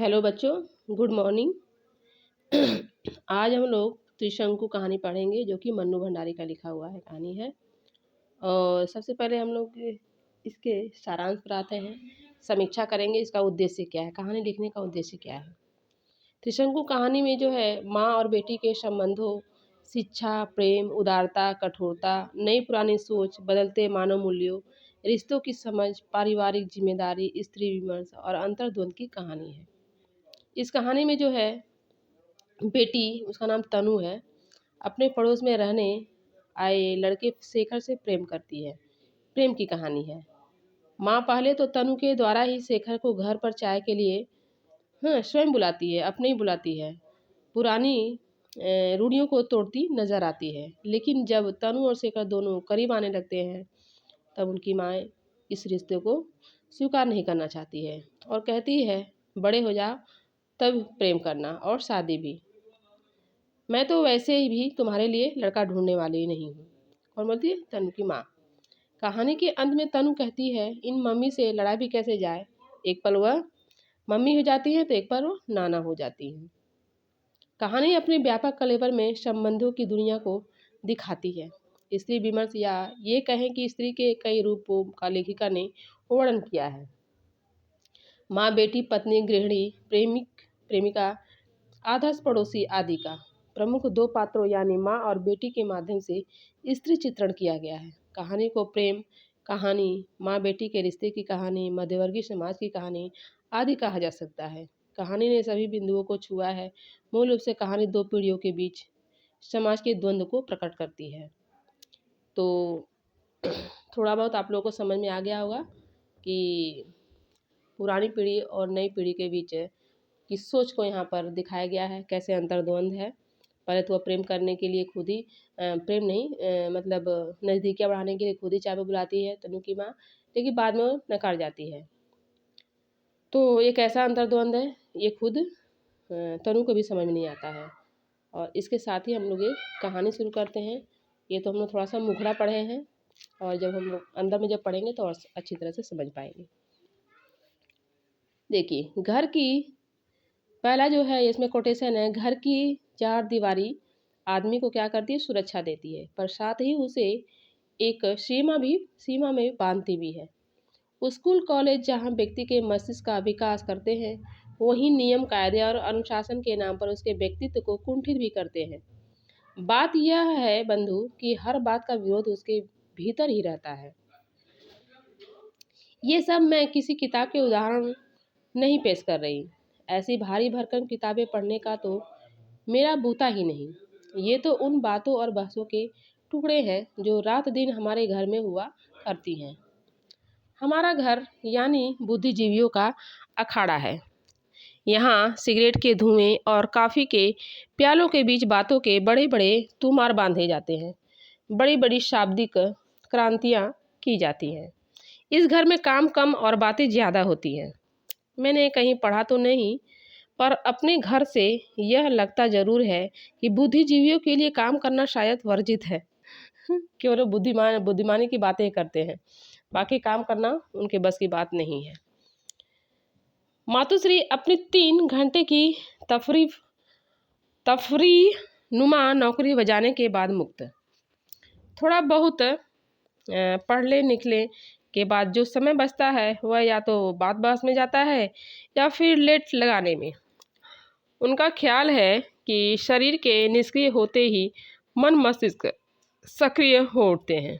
Hello बच्चों, good morning. आज हम लोग त्रिशंकु कहानी पढ़ेंगे जो कि मन्नू भंडारी का लिखा हुआ है कहानी है। और सबसे पहले हम लोग इसके सारांश पर आते हैं, समीक्षा करेंगे इसका उद्देश्य क्या है, कहानी लिखने का उद्देश्य क्या है। त्रिशंकु कहानी में जो है माँ और बेटी के संबंधों, शिक्षा, प्रेम, उदारता, कठोरता, नई पुरानी सोच, बदलते मानव मूल्यों, रिश्तों की समझ, पारिवारिक जिम्मेदारी, स्त्री विमर्श और अंतर्द्वंद की कहानी है। इस कहानी में जो है बेटी, उसका नाम तनु है, अपने पड़ोस में रहने आए लड़के शेखर से प्रेम करती है। प्रेम की कहानी है। माँ पहले तो तनु के द्वारा ही शेखर को घर पर चाय के लिए स्वयं बुलाती है, अपने ही बुलाती है। पुरानी रूढ़ियों को तोड़ती नजर आती है। लेकिन जब तनु और शेखर दोनों करीब आने लगते हैं तब उनकी माँ इस रिश्ते को स्वीकार नहीं करना चाहती है और कहती है बड़े हो जाओ तब प्रेम करना और शादी भी। मैं तो वैसे ही भी तुम्हारे लिए लड़का ढूंढने वाली नहीं हूँ। कौन बोलती है? तनु की माँ। कहानी के अंत में तनु कहती है इन मम्मी से लड़ा भी कैसे जाए, एक पल वह मम्मी हो जाती है तो एक पल वो नाना हो जाती है। कहानी अपने व्यापक कलेवर में संबंधों की दुनिया को दिखाती है। स्त्री विमर्श या ये कहें कि स्त्री के कई रूपों का लेखिका ने वर्णन किया है। माँ, बेटी, पत्नी, गृहिणी, प्रेमिका, आदर्श पड़ोसी आदि का प्रमुख दो पात्रों यानी माँ और बेटी के माध्यम से स्त्री चित्रण किया गया है। कहानी को प्रेम कहानी, माँ बेटी के रिश्ते की कहानी, मध्यवर्गीय समाज की कहानी आदि कहा जा सकता है। कहानी ने सभी बिंदुओं को छुआ है। मूल रूप से कहानी दो पीढ़ियों के बीच समाज के द्वंद्व को प्रकट करती है। तो थोड़ा बहुत आप लोगों को समझ में आ गया होगा कि पुरानी पीढ़ी और नई पीढ़ी के बीच की सोच को यहाँ पर दिखाया गया है, कैसे अंतर्द्वंद है। पहले तो वह प्रेम करने के लिए खुद ही प्रेम नहीं मतलब नज़दीकियाँ बढ़ाने के लिए खुद ही चाय पे बुलाती है तनु की माँ, लेकिन बाद में वो नकार जाती है। तो एक ऐसा अंतर्द्वंद है, ये खुद तनु को भी समझ में नहीं आता है। और इसके साथ ही हम लोग ये कहानी शुरू करते हैं। ये तो हम लोग थोड़ा सा मुखड़ा पढ़े हैं और जब हम लोग अंदर में जब पढ़ेंगे तो और अच्छी तरह से समझ पाएंगे। देखिए, घर की पहला जो है इसमें कोटेशन है, घर की चार दीवारी आदमी को क्या करती है, सुरक्षा देती है, पर साथ ही उसे एक सीमा में बांधती भी है। स्कूल कॉलेज जहाँ व्यक्ति के मस्तिष्क का विकास करते हैं, वहीं नियम कायदे और अनुशासन के नाम पर उसके व्यक्तित्व को कुंठित भी करते हैं। बात यह है बंधु कि हर बात का विरोध उसके भीतर ही रहता है। ये सब मैं किसी किताब के उदाहरण नहीं पेश कर रही। ऐसी भारी भरकम किताबें पढ़ने का तो मेरा बूता ही नहीं। ये तो उन बातों और बहसों के टुकड़े हैं जो रात दिन हमारे घर में हुआ करती हैं। हमारा घर यानी बुद्धिजीवियों का अखाड़ा है। यहाँ सिगरेट के धुएं और कॉफ़ी के प्यालों के बीच बातों के बड़े बड़े तुमार बांधे जाते हैं। बड़ी बड़ी शाब्दिक क्रांतियाँ की जाती हैं। इस घर में काम कम और बातें ज़्यादा होती हैं। मैंने कहीं पढ़ा तो नहीं, पर अपने घर से यह लगता ज़रूर है कि बुद्धिजीवियों के लिए काम करना शायद वर्जित है। केवल बुद्धिमानी की बातें करते हैं, बाकी काम करना उनके बस की बात नहीं है। मातुश्री अपनी 3 घंटे की तफरी नुमा नौकरी बजाने के बाद मुक्त। थोड़ा बहुत पढ़ने निकले के बाद जो समय बचता है वह या तो बात बहस में जाता है या फिर लेट लगाने में। उनका ख्याल है कि शरीर के निष्क्रिय होते ही मन मस्तिष्क सक्रिय हो उठते हैं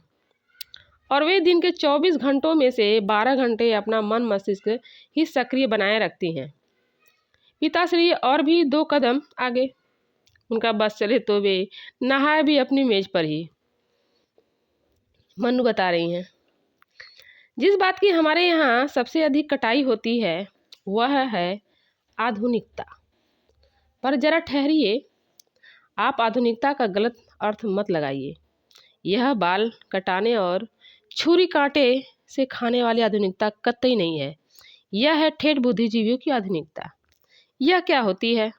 और वे दिन के 24 घंटों में से 12 घंटे अपना मन मस्तिष्क ही सक्रिय बनाए रखती हैं। पिताश्री और भी 2 कदम आगे, उनका बस चले तो वे नहाए भी अपनी मेज पर ही। मन्नू बता रही हैं, जिस बात की हमारे यहाँ सबसे अधिक कटाई होती है वह है आधुनिकता। पर जरा ठहरिए, आप आधुनिकता का गलत अर्थ मत लगाइए। यह बाल कटाने और छुरी कांटे से खाने वाली आधुनिकता कतई नहीं है। यह है ठेठ बुद्धिजीवियों की आधुनिकता। यह क्या होती है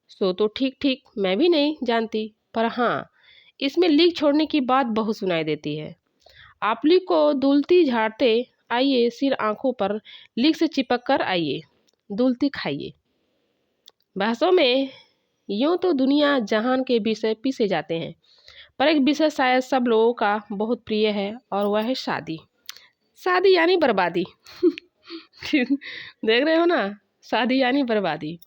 सो तो ठीक मैं भी नहीं जानती, पर हाँ, इसमें लीक छोड़ने की बात बहुत सुनाई देती है। आप लीक को धुलती झाड़ते आइए, सिर आंखों पर लीक से चिपक कर आइए। दुलती खाइए। बहसों में यूँ तो दुनिया जहान के विषय पीसे जाते हैं, पर एक विषय शायद सब लोगों का बहुत प्रिय है और वह है शादी। शादी यानी बर्बादी। देख रहे हो ना, शादी यानी बर्बादी।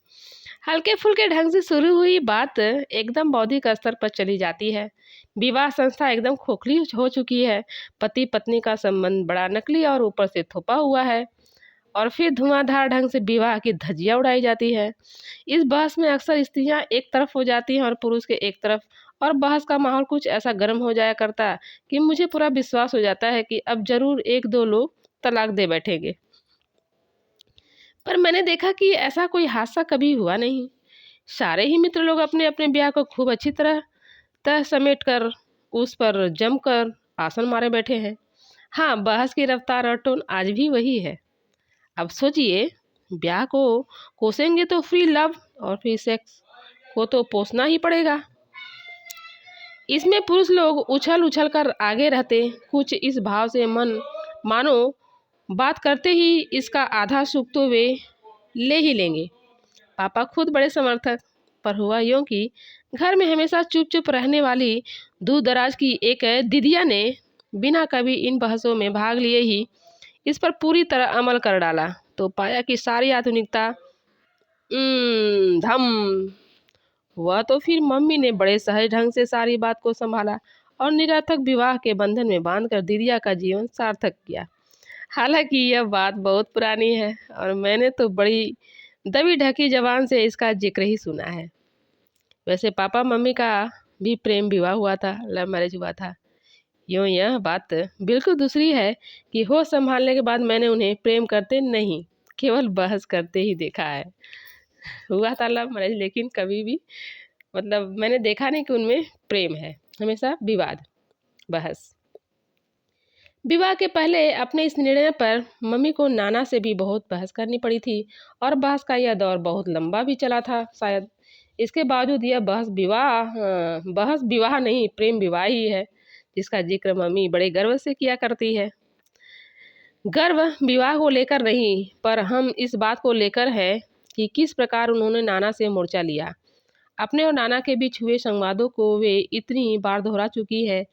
हल्के फुल्के ढंग से शुरू हुई बात एकदम बौद्धिक स्तर पर चली जाती है। विवाह संस्था एकदम खोखली हो चुकी है। पति पत्नी का संबंध बड़ा नकली और ऊपर से थोपा हुआ है, और फिर धुआंधार ढंग से विवाह की धज्जियां उड़ाई जाती है। इस बहस में अक्सर स्त्रियां एक तरफ हो जाती हैं और पुरुष के एक तरफ, और बहस का माहौल कुछ ऐसा गर्म हो जाया करता कि मुझे पूरा विश्वास हो जाता है कि अब जरूर एक दो लोग तलाक दे बैठेंगे। पर मैंने देखा कि ऐसा कोई हादसा कभी हुआ नहीं। सारे ही मित्र लोग अपने अपने ब्याह को खूब अच्छी तरह तह समेट कर उस पर जमकर आसन मारे बैठे हैं। हाँ, बहस की रफ्तार और टोन आज भी वही है। अब सोचिए, ब्याह को कोसेंगे तो फ्री लव और फ्री सेक्स को तो पोसना ही पड़ेगा। इसमें पुरुष लोग उछल उछल कर आगे रहते, कुछ इस भाव से मन मानो बात करते ही इसका आधा सुख तो वे ले ही लेंगे। पापा खुद बड़े समर्थक, पर हुआ यूँ कि घर में हमेशा चुप चुप रहने वाली दूर दराज की एक दीदिया ने बिना कभी इन बहसों में भाग लिए ही इस पर पूरी तरह अमल कर डाला, तो पाया कि सारी आधुनिकता धम हुआ। तो फिर मम्मी ने बड़े सहज ढंग से सारी बात को संभाला और निरर्थक विवाह के बंधन में बांधकर दीदिया का जीवन सार्थक किया। हालांकि यह बात बहुत पुरानी है और मैंने तो बड़ी दबी ढकी जबान से इसका जिक्र ही सुना है। वैसे पापा मम्मी का भी प्रेम विवाह हुआ था, लव मैरिज हुआ था। यूँ यह बात बिल्कुल दूसरी है कि होश संभालने के बाद मैंने उन्हें प्रेम करते नहीं, केवल बहस करते ही देखा है। हुआ था लव मैरिज, लेकिन कभी भी मैंने देखा नहीं कि उनमें प्रेम है, हमेशा विवाद, बहस। विवाह के पहले अपने इस निर्णय पर मम्मी को नाना से भी बहुत बहस करनी पड़ी थी, और बहस का यह दौर बहुत लंबा भी चला था शायद। इसके बावजूद यह बहस विवाह नहीं, प्रेम विवाह ही है, जिसका जिक्र मम्मी बड़े गर्व से किया करती है। गर्व विवाह को लेकर नहीं, पर हम इस बात को लेकर है कि किस प्रकार उन्होंने नाना से मोर्चा लिया। अपने और नाना के बीच हुए संवादों को वे इतनी बार दोहरा चुकी है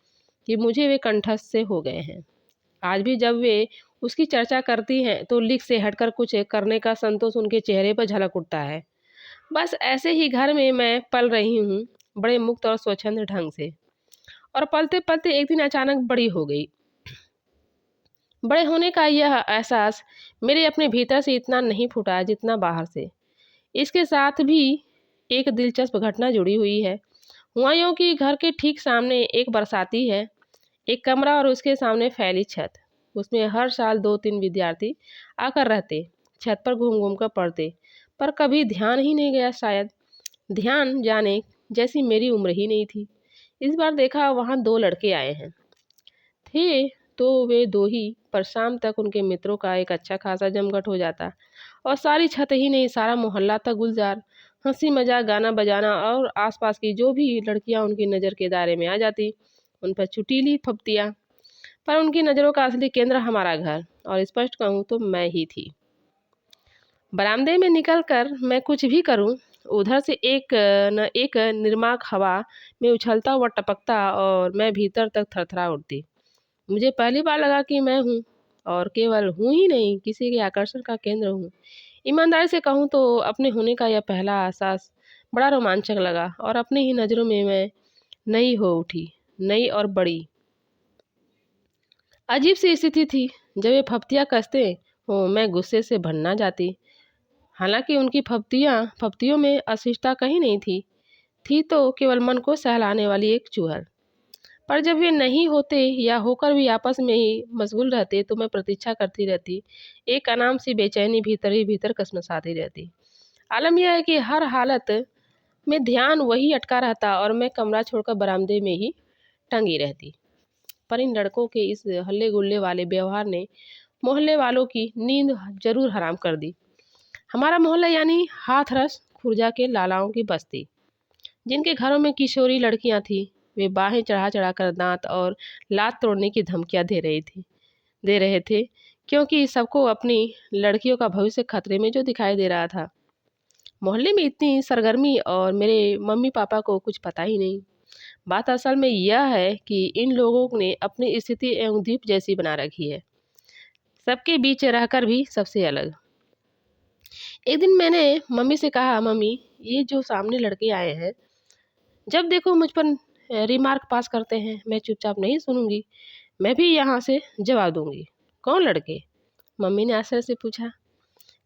कि मुझे वे कंठस्थ से हो गए हैं। आज भी जब वे उसकी चर्चा करती हैं तो लिख से हटकर कुछ करने का संतोष उनके चेहरे पर झलक उठता है। बस ऐसे ही घर में मैं पल रही हूँ, बड़े मुक्त और स्वच्छंद ढंग से, और पलते पलते एक दिन अचानक बड़ी हो गई। बड़े होने का यह एहसास मेरे अपने भीतर से इतना नहीं फूटा जितना बाहर से। इसके साथ भी एक दिलचस्प घटना जुड़ी हुई है। हुआ यूँ कि घर के ठीक सामने एक बरसाती है, एक कमरा और उसके सामने फैली छत। उसमें हर साल 2-3 विद्यार्थी आकर रहते, छत पर घूम घूम कर पढ़ते, पर कभी ध्यान ही नहीं गया। शायद ध्यान जाने जैसी मेरी उम्र ही नहीं थी। इस बार देखा वहाँ 2 लड़के आए हैं। थे तो वे 2 ही, पर शाम तक उनके मित्रों का एक अच्छा खासा जमघट हो जाता, और सारी छत ही नहीं, सारा मोहल्ला था गुलजार। हंसी मजाक, गाना बजाना, और आसपास की जो भी लड़कियां उनकी नज़र के दायरे में आ जाती, उन पर चुटीली फप्तियाँ। पर उनकी नज़रों का असली केंद्र हमारा घर, और स्पष्ट कहूँ तो मैं ही थी। बरामदे में निकलकर मैं कुछ भी करूं, उधर से एक न एक निर्माक हवा में उछलता हुआ टपकता, और मैं भीतर तक थरथरा उठती। मुझे पहली बार लगा कि मैं हूँ, और केवल हूँ ही नहीं, किसी के आकर्षण का केंद्र हूँ। ईमानदारी से कहूँ तो अपने होने का यह पहला एहसास बड़ा रोमांचक लगा, और अपनी ही नज़रों में मैं नई हो उठी, नई और बड़ी। अजीब सी स्थिति थी। जब ये फप्तियाँ कसते हो, मैं गुस्से से भनना जाती। हालांकि उनकी फप्तियों में अशिष्टता कहीं नहीं थी तो केवल मन को सहलाने वाली एक चुहर। पर जब वे नहीं होते या होकर भी आपस में ही मशगूल रहते तो मैं प्रतीक्षा करती रहती। एक अनाम सी बेचैनी भीतर ही भीतर कसमसाती रहती। आलम यह है कि हर हालत में ध्यान वही अटका रहता, और मैं कमरा छोड़कर बरामदे में ही टंगी रहती। पर इन लड़कों के इस हल्ले गुल्ले वाले व्यवहार ने मोहल्ले वालों की नींद जरूर हराम कर दी। हमारा मोहल्ला यानी हाथरस खुर्जा के लालाओं की बस्ती, जिनके घरों में किशोरी लड़कियां थीं, वे बाहें चढ़ा चढ़ा कर दांत और लात तोड़ने की धमकियां दे रहे थे क्योंकि सबको अपनी लड़कियों का भविष्य खतरे में जो दिखाई दे रहा था। मोहल्ले में इतनी सरगर्मी और मेरे मम्मी पापा को कुछ पता ही नहीं। बात असल में यह है कि इन लोगों ने अपनी स्थिति एवं द्वीप जैसी बना रखी है, सबके बीच रहकर भी सबसे अलग। एक दिन मैंने मम्मी से कहा, मम्मी ये जो सामने लड़के आए हैं, जब देखो मुझ पर रिमार्क पास करते हैं, मैं चुपचाप नहीं सुनूंगी, मैं भी यहाँ से जवाब दूंगी। कौन लड़के? मम्मी ने आश्चर्य से पूछा।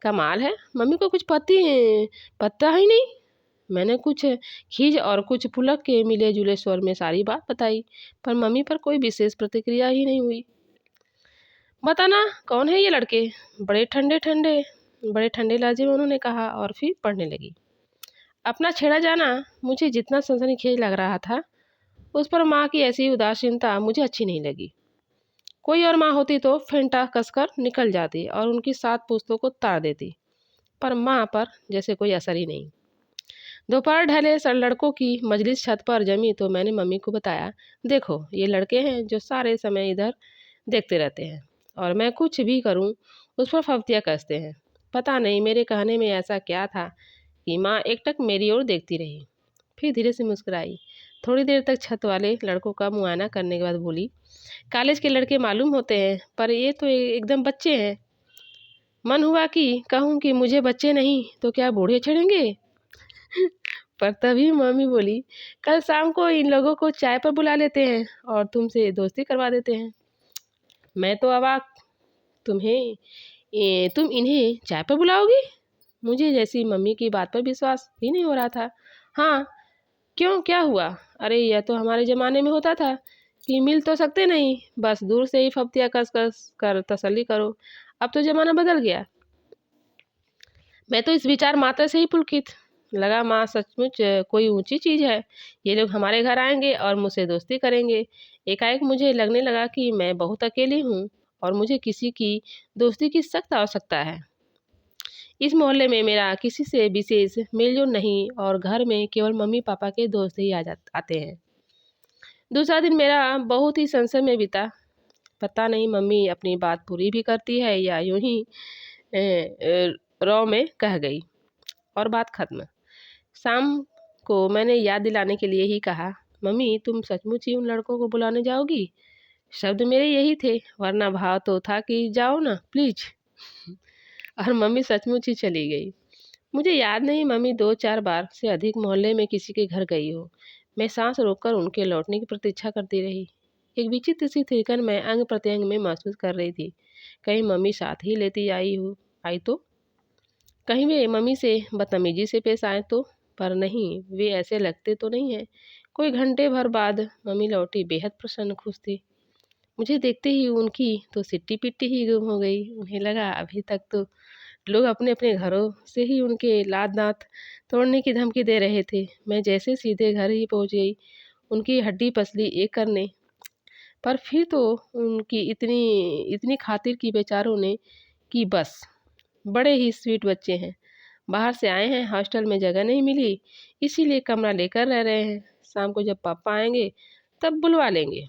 कमाल है, मम्मी को कुछ पता ही नहीं। मैंने कुछ खीज और कुछ पुलक के मिले जुले स्वर में सारी बात बताई, पर मम्मी पर कोई विशेष प्रतिक्रिया ही नहीं हुई। बताना कौन है ये लड़के? बड़े ठंडे लहजे में उन्होंने कहा और फिर पढ़ने लगी। अपना छेड़ा जाना मुझे जितना सनसनीखेज लग रहा था, उस पर माँ की ऐसी उदासीनता मुझे अच्छी नहीं लगी। कोई और माँ होती तो फेंटा कसकर निकल जाती और उनकी 7 पुश्तों को ताड़ देती, पर माँ पर जैसे कोई असर ही नहीं। दोपहर ढले लड़कों की मजलिस छत पर जमी तो मैंने मम्मी को बताया, देखो ये लड़के हैं जो सारे समय इधर देखते रहते हैं और मैं कुछ भी करूं उस पर फफ्तियाँ कसते हैं। पता नहीं मेरे कहने में ऐसा क्या था कि माँ एकटक मेरी ओर देखती रही, फिर धीरे से मुस्कुराई। थोड़ी देर तक छत वाले लड़कों का मुआयना करने के बाद बोली, कॉलेज के लड़के मालूम होते हैं, पर ये तो एकदम बच्चे हैं। मन हुआ कि कहूँ कि मुझे बच्चे नहीं तो क्या बूढ़े चढ़ेंगे। पर तभी मम्मी बोली, कल शाम को इन लोगों को चाय पर बुला लेते हैं और तुमसे दोस्ती करवा देते हैं। मैं तो अवाक, तुम इन्हें चाय पर बुलाओगी? मुझे जैसी मम्मी की बात पर विश्वास ही नहीं हो रहा था। हाँ, क्यों, क्या हुआ? अरे यह तो हमारे ज़माने में होता था कि मिल तो सकते नहीं, बस दूर से ही फफ्तियाँ कस कस कर तसल्ली करो। अब तो ज़माना बदल गया। मैं तो इस विचार मात्र से ही पुलकित लगा। माँ सचमुच कोई ऊंची चीज़ है। ये लोग हमारे घर आएंगे और मुझसे दोस्ती करेंगे। एकाएक मुझे लगने लगा कि मैं बहुत अकेली हूँ और मुझे किसी की दोस्ती की सख्त आवश्यकता है। इस मोहल्ले में मेरा किसी से विशेष मेलजोल नहीं और घर में केवल मम्मी पापा के दोस्त ही आते हैं। दूसरा दिन मेरा बहुत ही संशय में बीता। पता नहीं मम्मी अपनी बात पूरी भी करती है या यूं ही रौ में कह गई और बात खत्म। शाम को मैंने याद दिलाने के लिए ही कहा, मम्मी तुम सचमुच ही उन लड़कों को बुलाने जाओगी? शब्द मेरे यही थे, वरना भाव तो था कि जाओ ना प्लीज। और मम्मी सचमुच ही चली गई। मुझे याद नहीं मम्मी 2-4 बार से अधिक मोहल्ले में किसी के घर गई हो। मैं सांस रोककर उनके लौटने की प्रतीक्षा करती रही। एक विचित्र सी थिरकन मैं अंग प्रत्यंग में महसूस कर रही थी। कहीं मम्मी साथ ही लेती आई तो, कहीं वे मम्मी से बदतमीजी से पेश आए तो, पर नहीं, वे ऐसे लगते तो नहीं हैं। कोई घंटे भर बाद मम्मी लौटी, बेहद प्रसन्न खुश थी। मुझे देखते ही उनकी तो सिट्टी पिट्टी ही गुम हो गई। उन्हें लगा अभी तक तो लोग अपने अपने घरों से ही उनके लाद दांत तोड़ने की धमकी दे रहे थे। मैं जैसे सीधे घर ही पहुंच गई उनकी हड्डी पसली एक करने। पर फिर तो उनकी इतनी इतनी खातिर की बेचारों ने कि बस, बड़े ही स्वीट बच्चे हैं, बाहर से आए हैं, हॉस्टल में जगह नहीं मिली, इसीलिए कमरा लेकर रह रहे हैं। शाम को जब पापा आएंगे तब बुलवा लेंगे।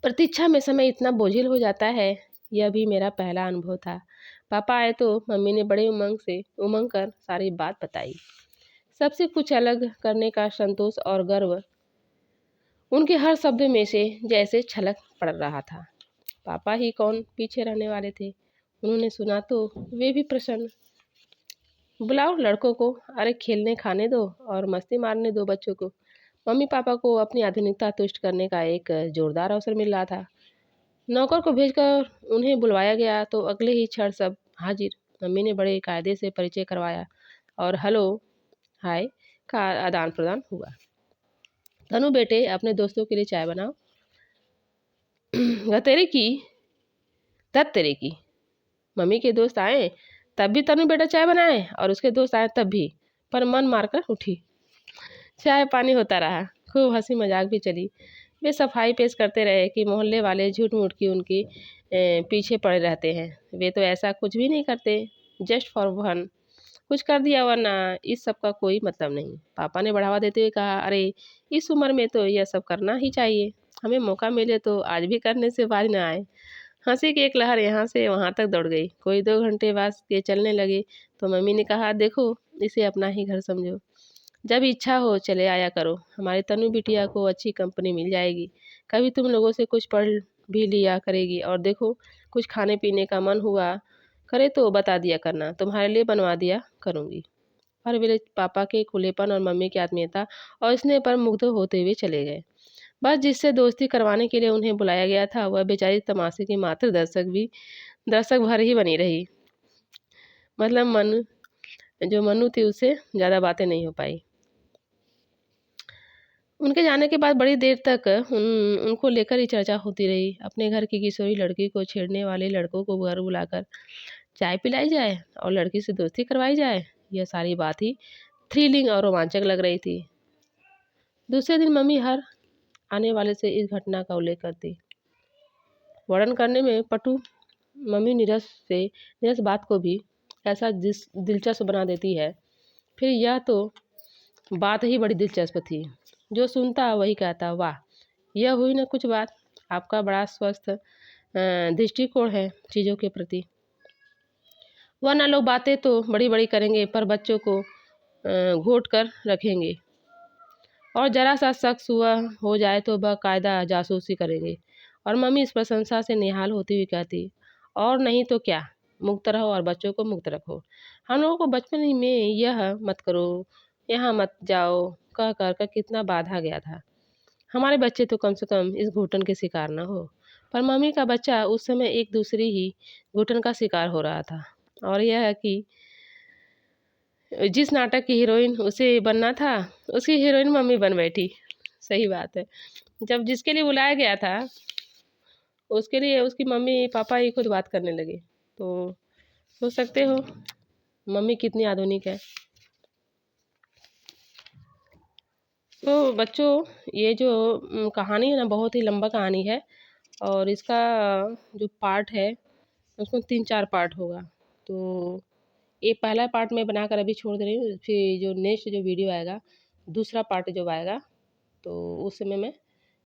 प्रतीक्षा में समय इतना बोझिल हो जाता है, यह भी मेरा पहला अनुभव था। पापा आए तो मम्मी ने बड़े उमंग कर सारी बात बताई। सबसे कुछ अलग करने का संतोष और गर्व उनके हर शब्द में से जैसे छलक पड़ रहा था। पापा ही कौन पीछे रहने वाले थे। उन्होंने सुना तो वे भी प्रसन्न। बुलाओ लड़कों को, अरे खेलने खाने दो और मस्ती मारने दो बच्चों को। मम्मी पापा को अपनी आधुनिकता तुष्ट करने का एक जोरदार अवसर मिल रहा था। नौकर को भेजकर उन्हें बुलवाया गया तो अगले ही क्षण सब हाजिर। मम्मी ने बड़े कायदे से परिचय करवाया और हेलो हाय का आदान प्रदान हुआ। तनु बेटे अपने दोस्तों के लिए चाय बनाओ। गतेरे की तत तेरे की। मम्मी के दोस्त आए तब भी तनु बेटा चाय बनाए और उसके दोस्त आए तब भी, पर मन मारकर उठी। चाय पानी होता रहा, खूब हंसी मजाक भी चली। वे सफाई पेश करते रहे कि मोहल्ले वाले झूठ मूठ की उनकी पीछे पड़े रहते हैं। वे तो ऐसा कुछ भी नहीं करते, जस्ट फॉर फन कुछ कर दिया, वरना इस सब का कोई मतलब नहीं। पापा ने बढ़ावा देते हुए कहा, अरे इस उम्र में तो यह सब करना ही चाहिए, हमें मौका मिले तो आज भी करने से बाज न आए। हंसी की एक लहर यहाँ से वहाँ तक दौड़ गई। कोई 2 घंटे बाद ये चलने लगी तो मम्मी ने कहा, देखो इसे अपना ही घर समझो, जब इच्छा हो चले आया करो, हमारी तनु बिटिया को अच्छी कंपनी मिल जाएगी, कभी तुम लोगों से कुछ पढ़ भी लिया करेगी, और देखो कुछ खाने पीने का मन हुआ करे तो बता दिया करना, तुम्हारे लिए बनवा दिया करूँगी। और मेरे पापा के खुलेपन और मम्मी की आत्मीयता और स्नेह पर मुग्ध होते हुए चले गए। बस जिससे दोस्ती करवाने के लिए उन्हें बुलाया गया था, वह बेचारी तमाशे की मात्र दर्शक भर ही बनी रही। मतलब जो मनु थी उससे ज़्यादा बातें नहीं हो पाई। उनके जाने के बाद बड़ी देर तक उनको लेकर ही चर्चा होती रही। अपने घर की किशोरी लड़की को छेड़ने वाले लड़कों को घर बुलाकर चाय पिलाई जाए और लड़की से दोस्ती करवाई जाए, यह सारी बात ही थ्रिलिंग और रोमांचक लग रही थी। दूसरे दिन मम्मी हर आने वाले से इस घटना का उल्लेख करती। वर्णन करने में पटु मम्मी नीरस बात को भी ऐसा दिलचस्प बना देती है। फिर यह तो बात ही बड़ी दिलचस्प थी। जो सुनता वही कहता, वाह यह हुई न कुछ बात, आपका बड़ा स्वस्थ दृष्टिकोण है चीज़ों के प्रति। वरना लोग बातें तो बड़ी बड़ी करेंगे पर बच्चों को घोट कर रखेंगे, और ज़रा सा शख्स हुआ हो जाए तो बाकायदा जासूसी करेंगे। और मम्मी इस प्रशंसा से निहाल होती हुई कहती, और नहीं तो क्या, मुक्त रहो और बच्चों को मुक्त रखो। हम लोगों को बचपन में यह मत करो, यहाँ मत जाओ कह कर कितना बाधा गया था। हमारे बच्चे तो कम से कम इस घुटन के शिकार न हो। पर मम्मी का बच्चा उस समय एक दूसरी ही घुटन का शिकार हो रहा था, और यह है कि जिस नाटक की हीरोइन उसे बनना था, उसकी हीरोइन मम्मी बन बैठी। सही बात है। जब जिसके लिए बुलाया गया था उसके लिए उसकी मम्मी पापा ही खुद बात करने लगे, तो सोच सकते हो मम्मी कितनी आधुनिक है। तो बच्चों ये जो कहानी है ना, बहुत ही लंबा कहानी है, और इसका जो पार्ट है उसमें 3-4 पार्ट होगा। तो ये पहला पार्ट मैं बनाकर अभी छोड़ दे रही हूँ, फिर जो नेक्स्ट जो वीडियो आएगा, दूसरा पार्ट जब आएगा तो उस समय मैं